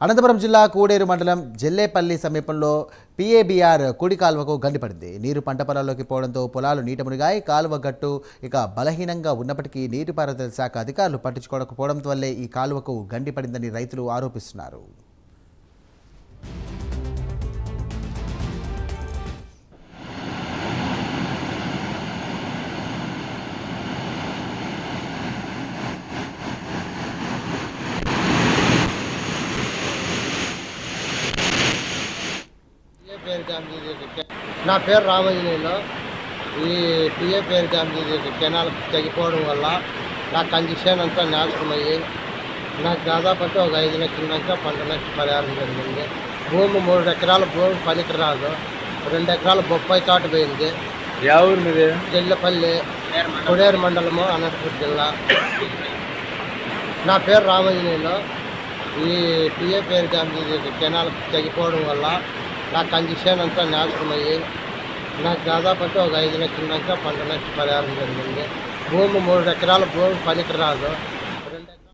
అనంతపురం జిల్లా కూడేరు మండలం జెల్లేపల్లి సమీపంలో పీఏబీఆర్ కుడి కాలువకు గండిపడింది. నీరు పంట పొలాల్లోకి పోవడంతో పొలాలు నీట మునిగాయి. కాలువ గట్టు బలహీనంగా ఉన్నప్పటికీ నీటిపారుదల శాఖ అధికారులు పట్టించుకోకపోవడం వల్లే ఈ కాలువకు గండిపడిందని రైతులు ఆరోపిస్తున్నారు. నా పేరు రామాంజనేయులు. ఈ పిఏ పేరు డ్యామ్ కెనాల్ తెగిపోవడం వల్ల నా కండిషన్ అంతా నాశనమయ్యి నాకు దాదాపు అంటే ఒక 5 లక్షల దాకా పంట నష్టం పరిహారం జరిగింది. భూమి 3 ఎకరాల భూమి పనికి రాదు, 2 ఎకరాల బొప్పాయి తోట పోయింది. జెల్లేపల్లి కొడేరు మండలము, అనంతపురం జిల్లా. నా పేరు రామాంజనేయులు. ఈ పిఏ పేరు డ్యామ్ కెనాల్ తెగిపోవడం వల్ల నా కండిషన్ అంతా నాశనమయ్యి నాకు దాదాపు అంటే ఒక 5 లక్షల దాకా పంట నష్టం పరిహారం జరిగింది. భూమి 3 ఎకరాల భూమి పనికి రాదు,